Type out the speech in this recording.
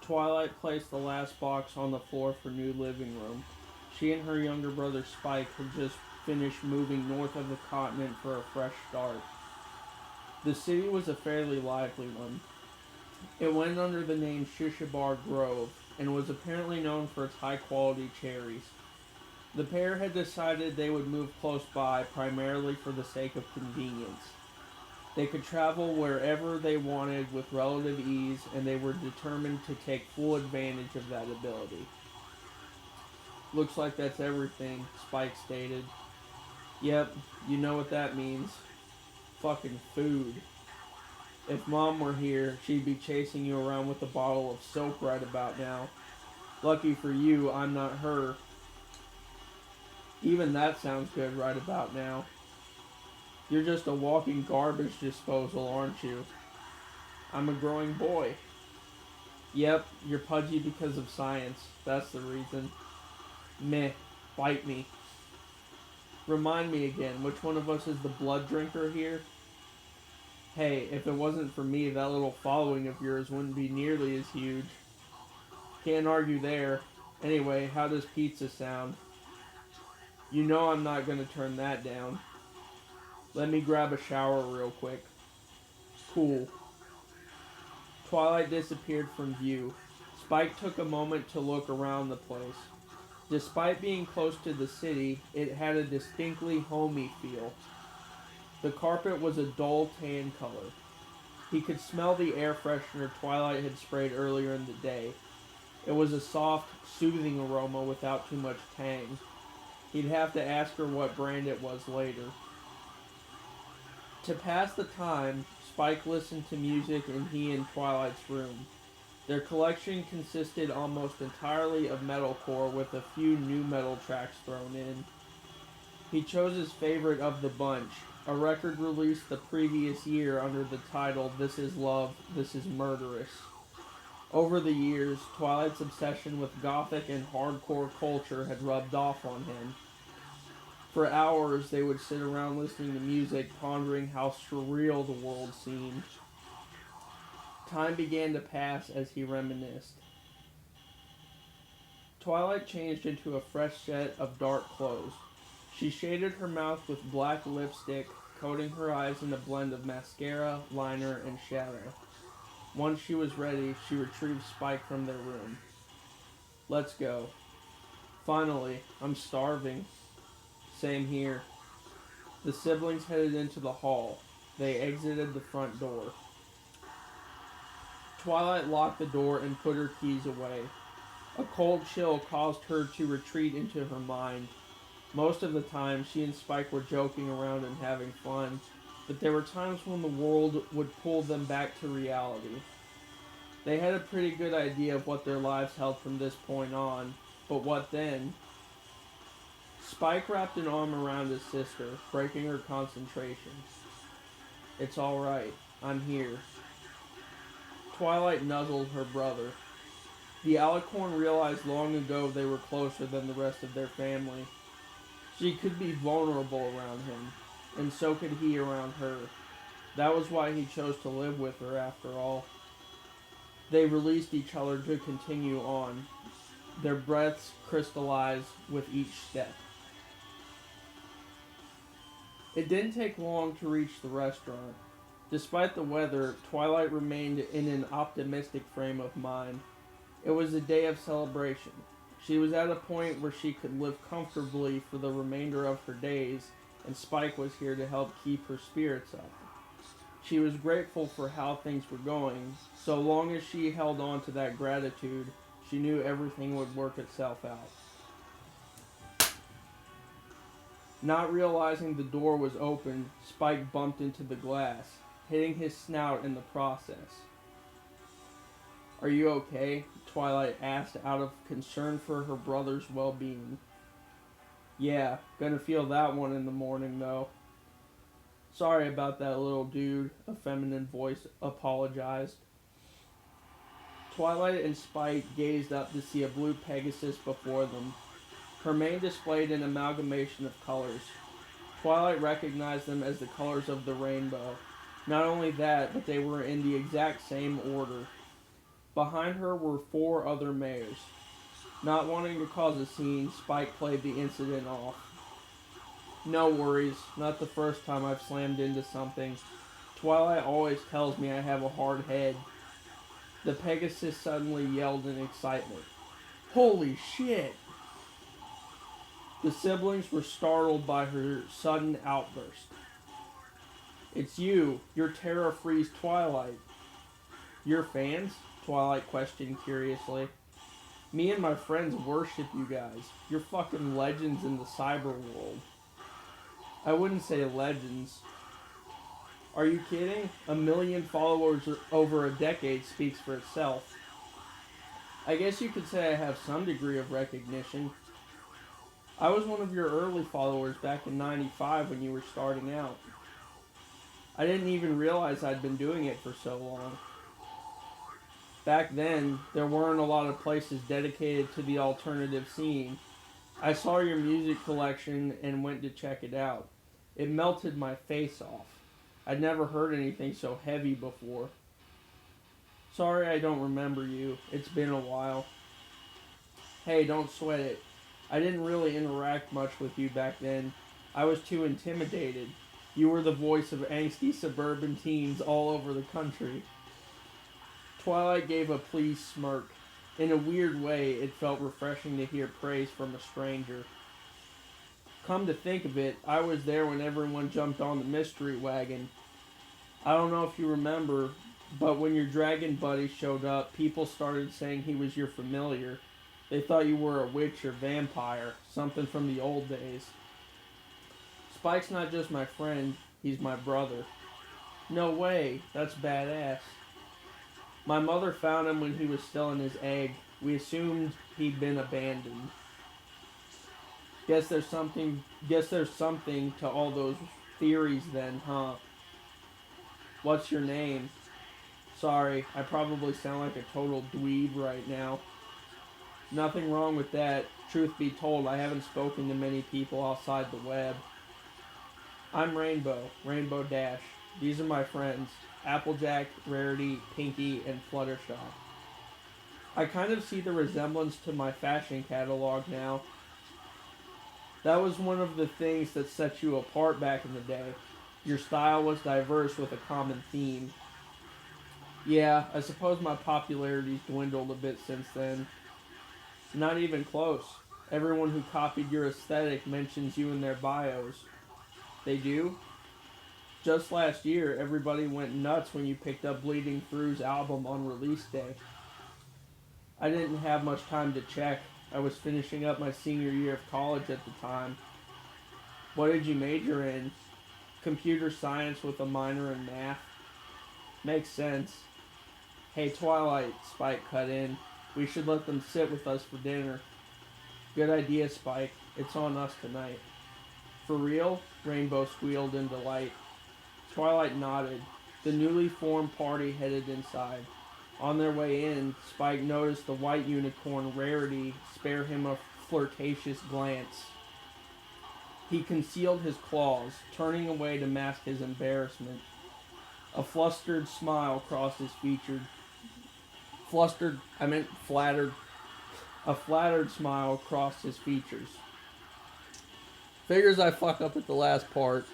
Twilight placed the last box on the floor for new living room. She and her younger brother Spike had just finished moving north of the continent for a fresh start. The city was a fairly lively one. It went under the name Shishibar Grove and was apparently known for its high quality cherries. The pair had decided they would move close by primarily for the sake of convenience. They could travel wherever they wanted with relative ease, and they were determined to take full advantage of that ability. Looks like that's everything, Spike stated. Yep, you know what that means. Fucking food. If Mom were here, she'd be chasing you around with a bottle of soap right about now. Lucky for you, I'm not her. Even that sounds good right about now. You're just a walking garbage disposal, aren't you? I'm a growing boy. Yep, you're pudgy because of science. That's the reason. Meh, bite me. Remind me again, which one of us is the blood drinker here? Hey, if it wasn't for me, that little following of yours wouldn't be nearly as huge. Can't argue there. Anyway, how does pizza sound? You know I'm not gonna turn that down. Let me grab a shower real quick. Cool. Twilight disappeared from view. Spike took a moment to look around the place. Despite being close to the city, it had a distinctly homey feel. The carpet was a dull tan color. He could smell the air freshener Twilight had sprayed earlier in the day. It was a soft, soothing aroma without too much tang. He'd have to ask her what brand it was later. To pass the time, Spike listened to music in he and Twilight's room. Their collection consisted almost entirely of metalcore with a few new metal tracks thrown in. He chose his favorite of the bunch, a record released the previous year under the title This Is Love, This Is Murderous. Over the years, Twilight's obsession with gothic and hardcore culture had rubbed off on him. For hours, they would sit around listening to music, pondering how surreal the world seemed. Time began to pass as he reminisced. Twilight changed into a fresh set of dark clothes. She shaded her mouth with black lipstick, coating her eyes in a blend of mascara, liner, and shadow. Once she was ready, she retrieved Spike from their room. Let's go. Finally, I'm starving. Same here. The siblings headed into the hall. They exited the front door. Twilight locked the door and put her keys away. A cold chill caused her to retreat into her mind. Most of the time, she and Spike were joking around and having fun, but there were times when the world would pull them back to reality. They had a pretty good idea of what their lives held from this point on, but what then? Spike wrapped an arm around his sister, breaking her concentration. It's alright. I'm here. Twilight nuzzled her brother. The Alicorn realized long ago they were closer than the rest of their family. She could be vulnerable around him, and so could he around her. That was why he chose to live with her after all. They released each other to continue on. Their breaths crystallized with each step. It didn't take long to reach the restaurant. Despite the weather, Twilight remained in an optimistic frame of mind. It was a day of celebration. She was at a point where she could live comfortably for the remainder of her days, and Spike was here to help keep her spirits up. She was grateful for how things were going. So long as she held on to that gratitude, she knew everything would work itself out. Not realizing the door was open, Spike bumped into the glass, hitting his snout in the process. Are you okay? Twilight asked out of concern for her brother's well-being. Yeah, gonna feel that one in the morning though. Sorry about that little dude, a feminine voice apologized. Twilight and Spike gazed up to see a blue Pegasus before them. Her mane displayed an amalgamation of colors. Twilight recognized them as the colors of the rainbow. Not only that, but they were in the exact same order. Behind her were 4 other mares. Not wanting to cause a scene, Spike played the incident off. No worries, not the first time I've slammed into something. Twilight always tells me I have a hard head. The Pegasus suddenly yelled in excitement. Holy shit! The siblings were startled by her sudden outburst. It's you, your Terra Freeze Twilight. Your fans? Twilight questioned curiously. Me and my friends worship you guys. You're fucking legends in the cyber world. I wouldn't say legends. Are you kidding? 1 million followers over a decade speaks for itself. I guess you could say I have some degree of recognition. I was one of your early followers back in '95 when you were starting out. I didn't even realize I'd been doing it for so long. Back then, there weren't a lot of places dedicated to the alternative scene. I saw your music collection and went to check it out. It melted my face off. I'd never heard anything so heavy before. Sorry I don't remember you. It's been a while. Hey, don't sweat it. I didn't really interact much with you back then. I was too intimidated. You were the voice of angsty suburban teens all over the country. Twilight gave a pleased smirk. In a weird way, it felt refreshing to hear praise from a stranger. Come to think of it, I was there when everyone jumped on the mystery wagon. I don't know if you remember, but when your dragon buddy showed up, people started saying he was your familiar. They thought you were a witch or vampire, something from the old days. Spike's not just my friend, he's my brother. No way, that's badass. My mother found him when he was still in his egg. We assumed he'd been abandoned. Guess there's something to all those theories then, huh? What's your name? Sorry, I probably sound like a total dweeb right now. Nothing wrong with that. Truth be told, I haven't spoken to many people outside the web. I'm Rainbow, Rainbow Dash. These are my friends, Applejack, Rarity, Pinky, and Fluttershy. I kind of see the resemblance to my fashion catalog now. That was one of the things that set you apart back in the day. Your style was diverse with a common theme. Yeah, I suppose my popularity's dwindled a bit since then. Not even close. Everyone who copied your aesthetic mentions you in their bios. They do? Just last year, everybody went nuts when you picked up Bleeding Through's album on release day. I didn't have much time to check. I was finishing up my senior year of college at the time. What did you major in? Computer science with a minor in math. Makes sense. Hey Twilight, Spike cut in. We should let them sit with us for dinner. Good idea, Spike. It's on us tonight. For real? Rainbow squealed in delight. Twilight nodded. The newly formed party headed inside. On their way in, Spike noticed the white unicorn Rarity spare him a flirtatious glance. He concealed his claws, turning away to mask his embarrassment. A flustered smile crossed his features. Flattered. A flattered smile crossed his features. Figures I fuck up at the last part.